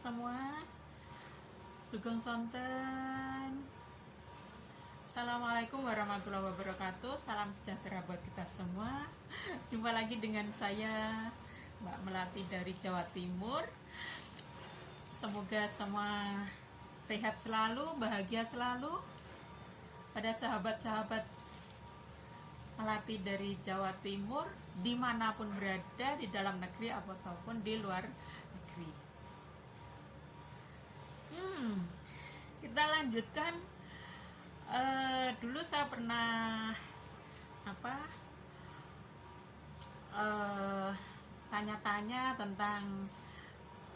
semua. Sugeng sonten. Assalamualaikum warahmatullahi wabarakatuh. Salam sejahtera buat kita semua. Jumpa lagi dengan saya, Mbak Melati dari Jawa Timur. Semoga semua sehat selalu, bahagia selalu. Pada sahabat-sahabat Melati dari Jawa Timur, dimanapun berada, di dalam negeri ataupun di luar negeri. Kita lanjutkan. Dulu saya pernah tanya-tanya tentang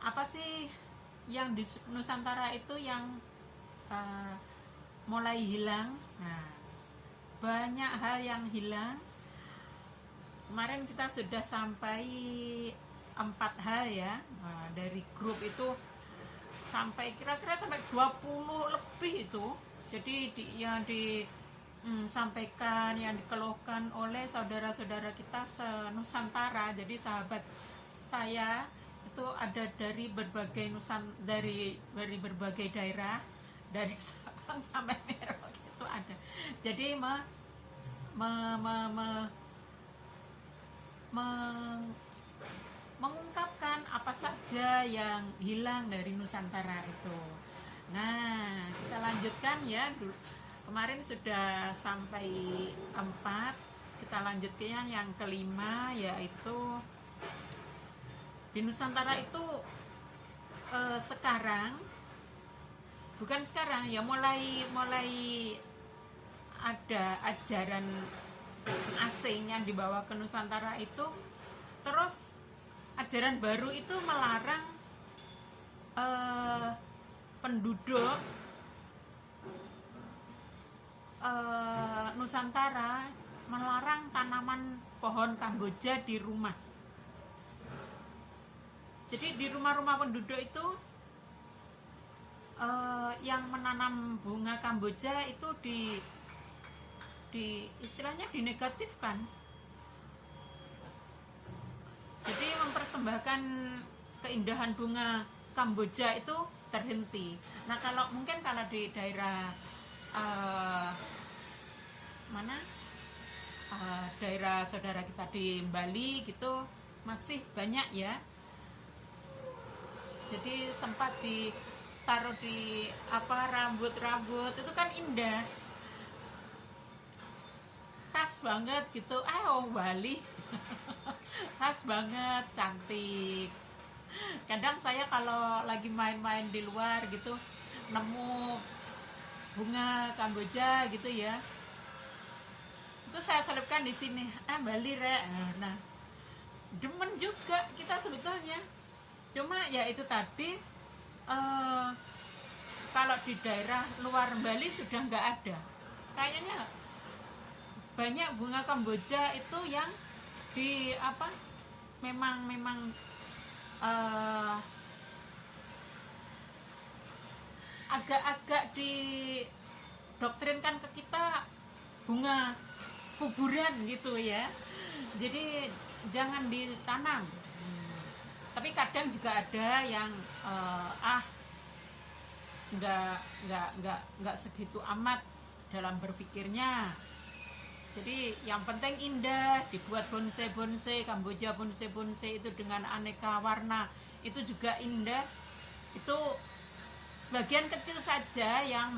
apa sih yang di Nusantara itu yang mulai hilang. Nah, banyak hal yang hilang. Kemarin kita sudah sampai 4 hal ya. Nah, dari grup itu sampai kira-kira sampai 20 lebih itu. Jadi yang disampaikan, yang dikeluhkan oleh saudara-saudara kita se-Nusantara. Jadi sahabat saya itu ada dari berbagai dari berbagai daerah, dari Sabang sampai Merauke itu ada. Jadi mengungkapkan apa saja yang hilang dari Nusantara itu. Nah, kita lanjutkan ya. Kemarin sudah sampai 4. Kita lanjutkan yang kelima, yaitu di Nusantara itu bukan sekarang ya, mulai ada ajaran asing yang dibawa ke Nusantara itu. Terus ajaran baru itu melarang penduduk Nusantara melarang tanaman pohon kamboja di rumah. Jadi di rumah-rumah penduduk itu yang menanam bunga kamboja itu istilahnya dinegatifkan. Jadi mempersembahkan keindahan bunga kamboja itu terhenti. Nah, kalau di daerah daerah saudara kita di Bali gitu masih banyak ya. Jadi sempat ditaruh di rambut itu kan indah, khas banget gitu. Bali khas banget, cantik. Kadang saya kalau lagi main-main di luar gitu nemu bunga kamboja gitu ya, itu saya selipkan di sini. Bali re. Nah, demen juga kita sebetulnya. Cuma ya itu tadi, kalau di daerah luar Bali sudah nggak ada. Kayaknya banyak bunga kamboja itu yang memang agak-agak didoktrinkan ke kita bunga kuburan gitu ya. Jadi jangan ditanam. Tapi kadang juga ada yang nggak segitu amat dalam berpikirnya. Jadi yang penting indah, dibuat bonsai Kamboja, bonsai itu dengan aneka warna, itu juga indah. Itu sebagian kecil saja yang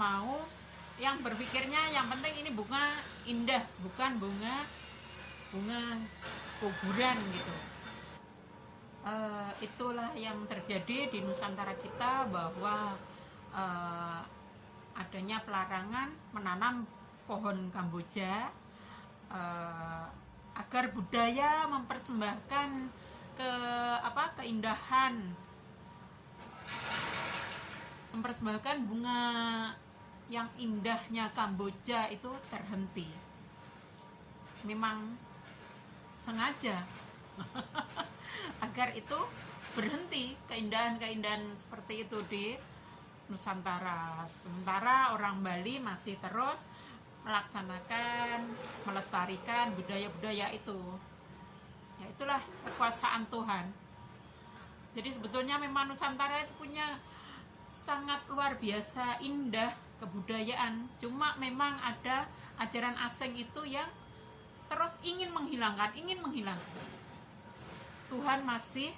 berpikirnya yang penting ini bunga indah, bukan bunga kuburan gitu. Itulah yang terjadi di Nusantara kita, bahwa adanya pelarangan menanam pohon kamboja, agar budaya mempersembahkan keindahan, mempersembahkan bunga yang indahnya Kamboja itu terhenti. Memang sengaja agar itu berhenti, keindahan-keindahan seperti itu di Nusantara. Sementara orang Bali masih terus melestarikan budaya-budaya itu. Ya itulah kekuasaan Tuhan. Jadi sebetulnya memang Nusantara itu punya sangat luar biasa indah kebudayaan. Cuma memang ada ajaran asing itu yang terus ingin menghilangkan. Tuhan masih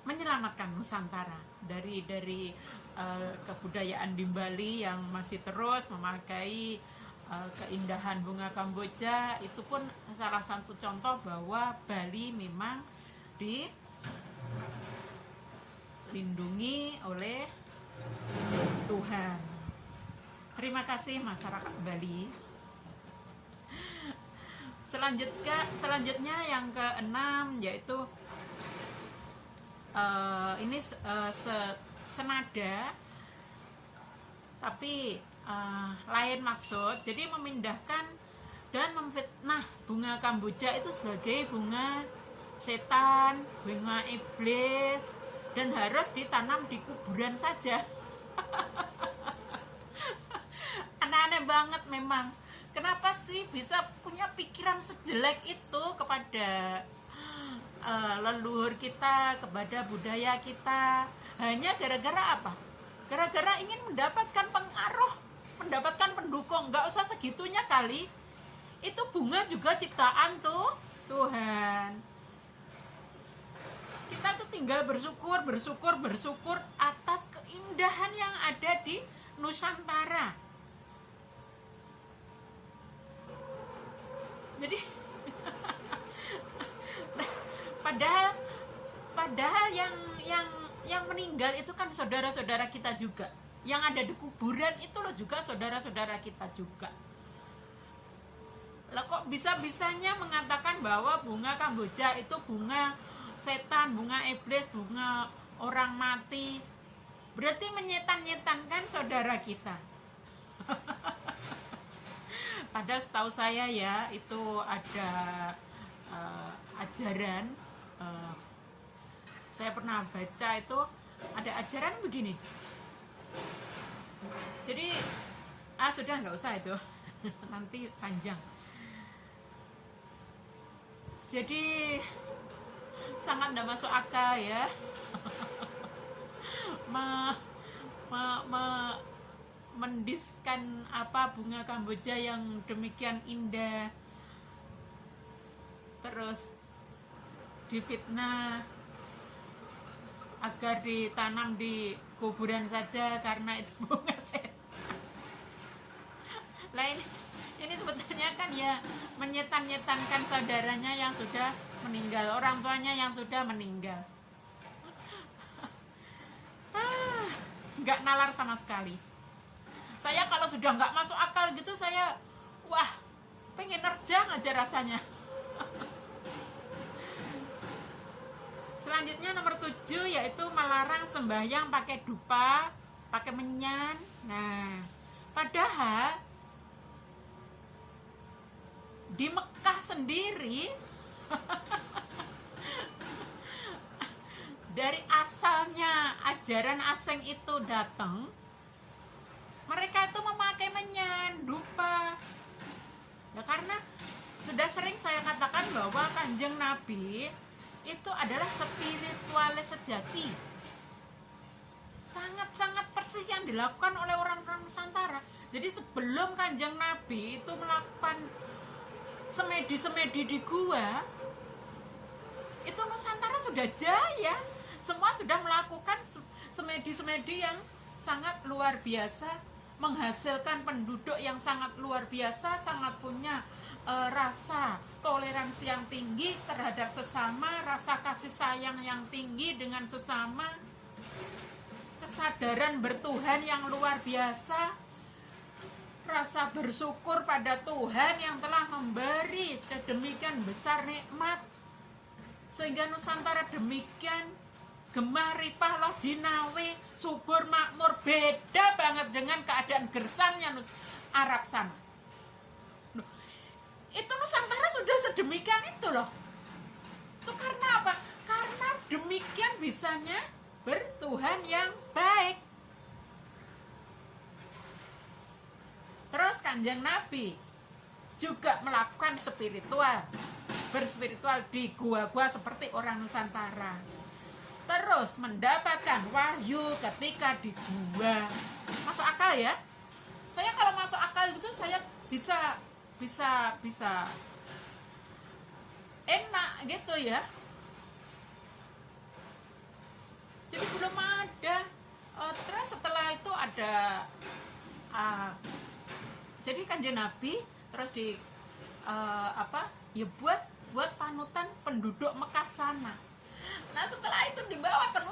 menyelamatkan Nusantara dari kebudayaan di Bali yang masih terus memakai keindahan bunga Kamboja. Itu pun salah satu contoh bahwa Bali memang dilindungi oleh Tuhan. Terima kasih masyarakat Bali. Selanjutnya yang keenam yaitu ini senada tapi lain maksud. Jadi memindahkan dan memfitnah bunga Kamboja itu sebagai bunga setan, bunga iblis, dan harus ditanam di kuburan saja. Aneh-aneh banget memang. Kenapa sih bisa punya pikiran sejelek itu kepada leluhur kita, kepada budaya kita? Hanya gara-gara apa? Gara-gara ingin mendapatkan pengaruh, mendapatkan pendukung. Nggak usah segitunya kali. Itu bunga juga ciptaan Tuhan. Kita tuh tinggal bersyukur atas keindahan yang ada di Nusantara. Jadi padahal yang meninggal itu kan saudara-saudara kita juga. Yang ada di kuburan itu loh juga saudara-saudara kita juga. Lah kok bisa-bisanya mengatakan bahwa bunga Kamboja itu bunga setan, bunga iblis, bunga orang mati? Berarti menyetan-nyetankan saudara kita. Padahal setahu saya ya itu ada ajaran, saya pernah baca itu ada ajaran begini. Jadi sudah nggak usah itu nanti panjang. Jadi sangat tidak masuk akal ya. Mendiskan apa bunga Kamboja yang demikian indah, terus difitnah agar ditanam di kuburan saja karena itu bunga setan. Lain ini sebetulnya kan ya menyetan-nyetankan saudaranya yang sudah meninggal, orang tuanya yang sudah meninggal. Nggak nalar sama sekali. Saya kalau sudah nggak masuk akal gitu, saya pengen nerjang aja rasanya. Selanjutnya nomor 7 yaitu melarang sembahyang pakai dupa, pakai menyan. Nah, padahal di Mekah sendiri dari asalnya ajaran asing itu datang, mereka itu memakai menyan, dupa. Ya karena sudah sering saya katakan bahwa Kanjeng Nabi itu adalah spiritualis sejati. Sangat-sangat persis yang dilakukan oleh orang-orang Nusantara. Jadi sebelum Kanjeng Nabi itu melakukan semedi-semedi di gua, itu Nusantara sudah jaya. Semua sudah melakukan semedi-semedi yang sangat luar biasa, menghasilkan penduduk yang sangat luar biasa, sangat punya rasa toleransi yang tinggi terhadap sesama, rasa kasih sayang yang tinggi dengan sesama, kesadaran bertuhan yang luar biasa, rasa bersyukur pada Tuhan yang telah memberi sedemikian besar nikmat, sehingga Nusantara demikian gemah ripah loh jinawe, subur makmur. Beda banget dengan keadaan gersangnya Arab sana. Itu Nusantara sudah sedemikian itu loh. Itu karena apa? Karena demikian bisanya bertuhan yang baik. Terus Kanjeng Nabi juga melakukan berspiritual di gua-gua seperti orang Nusantara. Terus mendapatkan wahyu ketika di gua. Masuk akal ya? Saya kalau masuk akal gitu saya bisa enak gitu ya. Jadi belum ada. Terus setelah itu ada jadi Kanjeng Nabi terus ya buat panutan penduduk Mekah sana. Nah setelah itu dibawa ke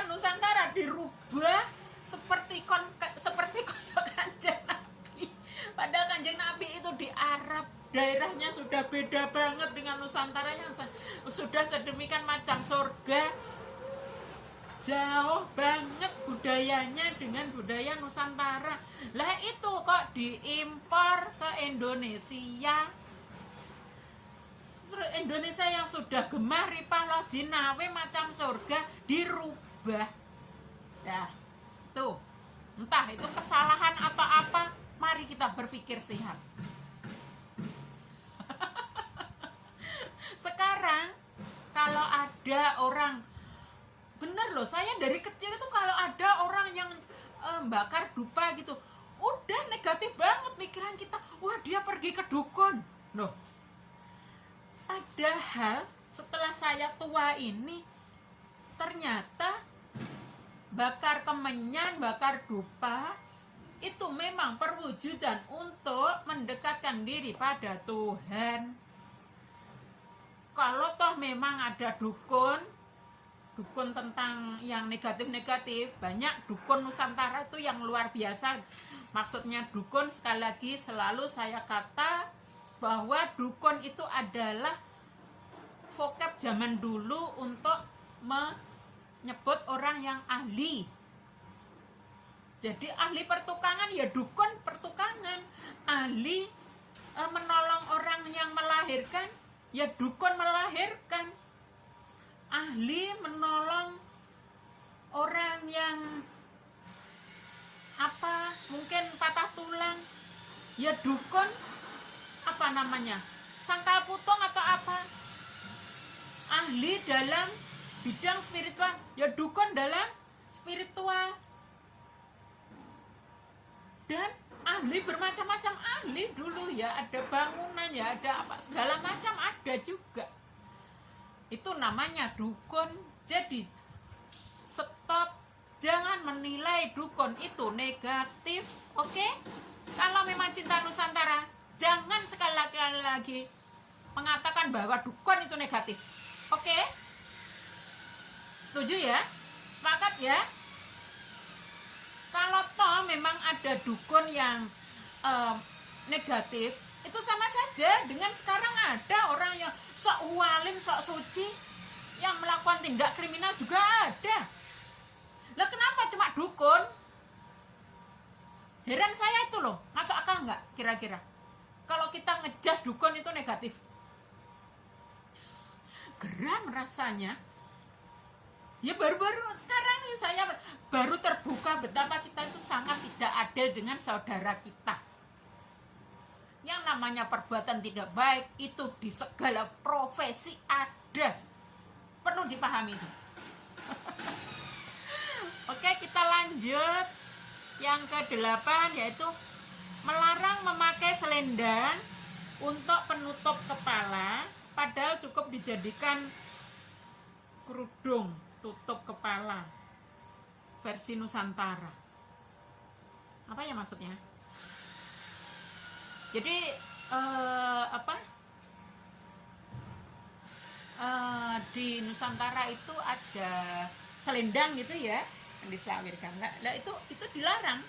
Nusantara dirubah seperti Kanjeng Nabi. Padahal Kanjeng Nabi itu di Arab, daerahnya sudah beda banget dengan Nusantara yang sudah sedemikian macam surga, jauh banget budayanya dengan budaya Nusantara. Lah itu kok diimpor ke Indonesia. Indonesia yang sudah gemar ripah loh jinawe macam surga dirubah. Dah, tuh. Entah itu kesalahan atau apa, mari kita berpikir sehat. Sekarang kalau ada orang, bener loh, saya dari kecil itu kalau ada orang yang bakar dupa gitu, udah negatif banget pikiran kita. Wah, dia pergi ke dukun. Loh, padahal setelah saya tua ini ternyata bakar kemenyan, bakar dupa itu memang perwujudan untuk mendekatkan diri pada Tuhan. Kalau toh memang ada dukun tentang yang negatif-negatif, banyak dukun Nusantara itu yang luar biasa. Maksudnya dukun, sekali lagi selalu saya kata bahwa dukun itu adalah vocab zaman dulu untuk menyebut orang yang ahli. Jadi ahli pertukangan ya dukun pertukangan, ahli menolong orang yang melahirkan ya dukun melahirkan, ahli menolong orang yang mungkin patah tulang ya dukun sangkal putung atau apa. Ahli dalam bidang spiritual ya dukun dalam spiritual. Dan ahli bermacam-macam ahli dulu ya, ada bangunan ya, ada apa segala macam ada juga. Itu namanya dukun. Jadi stop, jangan menilai dukun itu negatif. Oke? Kalau memang cinta Nusantara, jangan sekali lagi mengatakan bahwa dukun itu negatif. Oke? Setuju ya? Sepakat ya? Kalau toh memang ada dukun yang negatif, itu sama saja dengan sekarang ada orang yang sok walim, sok suci yang melakukan tindak kriminal juga ada. Lah kenapa cuma dukun? Heran saya itu loh, masuk akal nggak kira-kira? Kalau kita ngejas dukun itu negatif, geram rasanya. Ya baru-baru sekarang nih saya baru terbuka betapa kita itu sangat tidak adil dengan saudara kita. Yang namanya perbuatan tidak baik itu di segala profesi ada. Perlu dipahami itu. Oke, kita lanjut. Yang ke-8 yaitu melarang memakai selendang untuk penutup kepala, padahal cukup dijadikan kerudung tutup kepala versi Nusantara. Apa ya maksudnya? Jadi di Nusantara itu ada selendang gitu ya yang diselawirkan. Nah itu dilarang.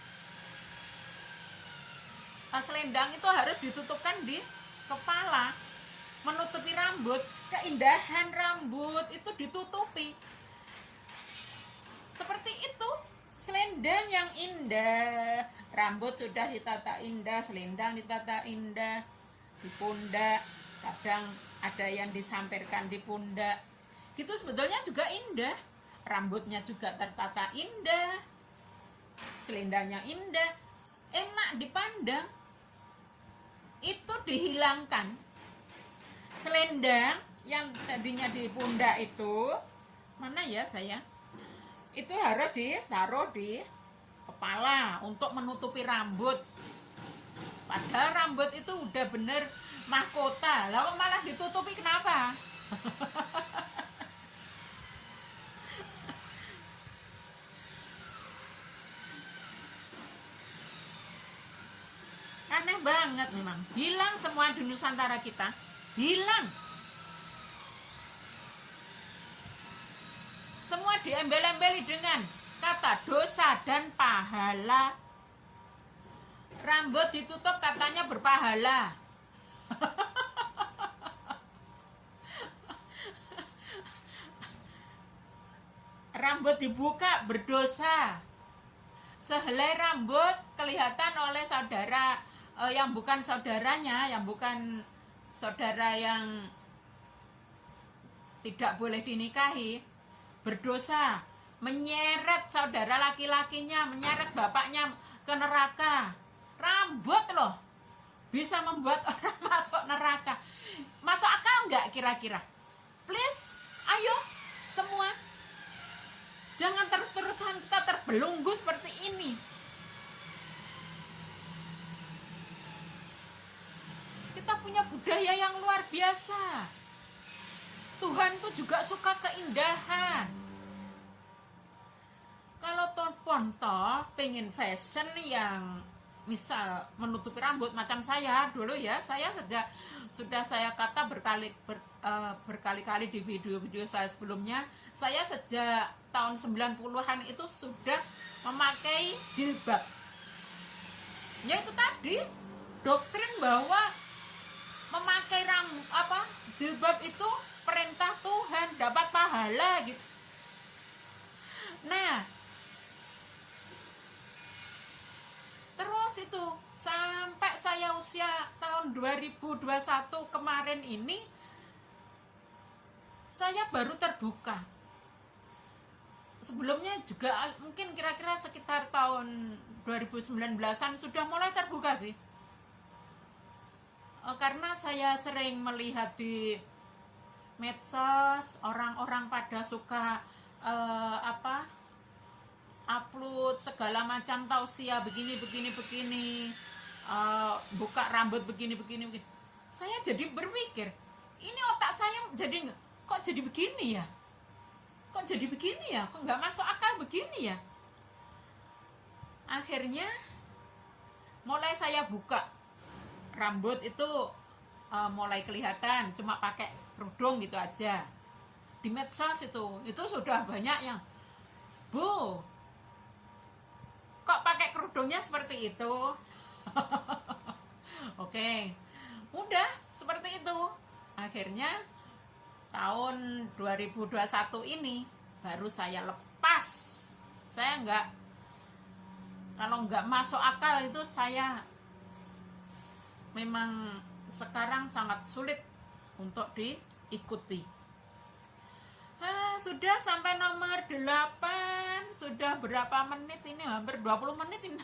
Selendang itu harus ditutupkan di kepala, menutupi rambut. Keindahan rambut itu ditutupi. Seperti itu, selendang yang indah, rambut sudah ditata indah, selendang ditata indah, di pundak, kadang ada yang disampirkan di pundak. Gitu sebetulnya juga indah, rambutnya juga tertata indah, selendangnya indah, enak dipandang. itu dihilangkan. Selendang yang tadinya di pundak itu, mana ya saya, itu harus ditaruh di kepala untuk menutupi rambut. Padahal rambut itu udah bener mahkota, lah kok malah ditutupi, kenapa? Aneh banget memang. Hilang semua di Nusantara kita, hilang. Semua diembel-embeli dengan kata dosa dan pahala. Rambut ditutup katanya berpahala. Rambut dibuka berdosa. Sehelai rambut kelihatan oleh saudara yang bukan saudaranya, yang bukan saudara yang tidak boleh dinikahi, berdosa, menyeret saudara laki-lakinya, menyeret bapaknya ke neraka. Rambut loh bisa membuat orang masuk neraka. Masuk akal nggak kira-kira? Please, ayo semua, jangan terus-terusan kita terbelenggu seperti ini. Kita punya budaya yang luar biasa. Tuhan tuh juga suka keindahan. Kalau ponto pengen fashion yang misal menutupi rambut macam saya dulu ya, saya sudah saya kata berkali-kali di video-video saya sebelumnya, saya sejak tahun 90-an itu sudah memakai jilbab. Ya itu tadi doktrin bahwa memakai jilbab itu perintah Tuhan, dapat pahala gitu. Nah, terus itu sampai saya usia tahun 2021 kemarin ini, saya baru terbuka. Sebelumnya juga mungkin kira-kira sekitar tahun 2019-an sudah mulai terbuka sih. Karena saya sering melihat di medsos orang-orang pada suka upload segala macam tausiah begini, buka rambut begini. Saya jadi berpikir, ini otak saya kok jadi begini ya? Kok nggak masuk akal begini ya? Akhirnya mulai saya buka rambut itu, mulai kelihatan, cuma pakai kerudung gitu aja. Di medsos itu sudah banyak yang, Bu, kok pakai kerudungnya seperti itu? Oke, udah seperti itu. Akhirnya tahun 2021 ini baru saya lepas. Saya kalau nggak masuk akal itu, saya memang sekarang sangat sulit untuk diikuti. Sudah sampai nomor 8, sudah berapa menit ini? Hampir 20 menit ini.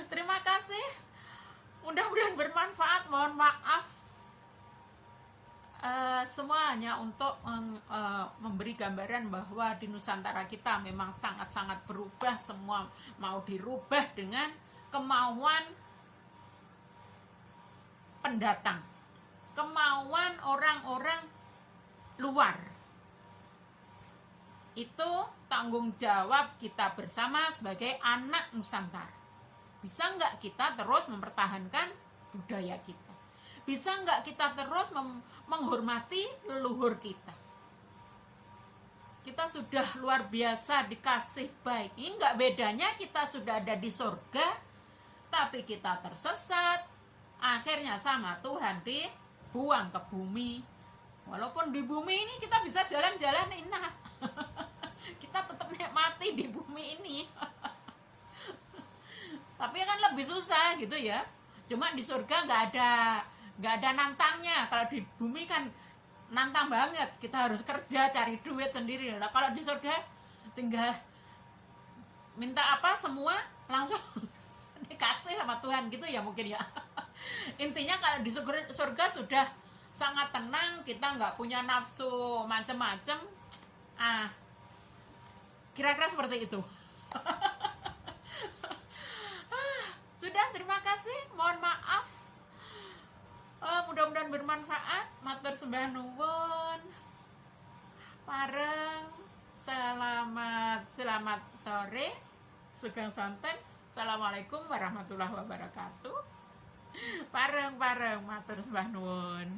Terima kasih, mudah-mudahan bermanfaat. Mohon maaf semuanya untuk memberi gambaran bahwa di Nusantara kita memang sangat-sangat berubah. Semua mau dirubah dengan kemauan pendatang, kemauan orang-orang luar. Itu tanggung jawab kita bersama sebagai anak Nusantara. Bisa nggak kita terus mempertahankan budaya kita? Bisa nggak kita terus menghormati leluhur kita? Kita sudah luar biasa dikasih baik. Ini nggak bedanya kita sudah ada di surga, tapi kita tersesat. Akhirnya sama Tuhan dibuang ke bumi. Walaupun di bumi ini kita bisa jalan-jalan enak. Kita tetap nikmati di bumi ini. Tapi kan lebih susah gitu ya. Cuma di surga nggak ada nantangnya. Kalau di bumi kan nantang banget. Kita harus kerja cari duit sendiri. Nah, kalau di surga tinggal minta apa semua langsung dikasih sama Tuhan gitu ya mungkin ya. Intinya kalau di surga sudah sangat tenang, kita nggak punya nafsu macem-macem. Kira-kira seperti itu. Sudah, terima kasih, mohon maaf. Mudah-mudahan bermanfaat. Matur sembah nuwun. Pareng, selamat sore, sugeng sonten. Assalamualaikum warahmatullahi wabarakatuh. Pareng, matur sembah nuwun.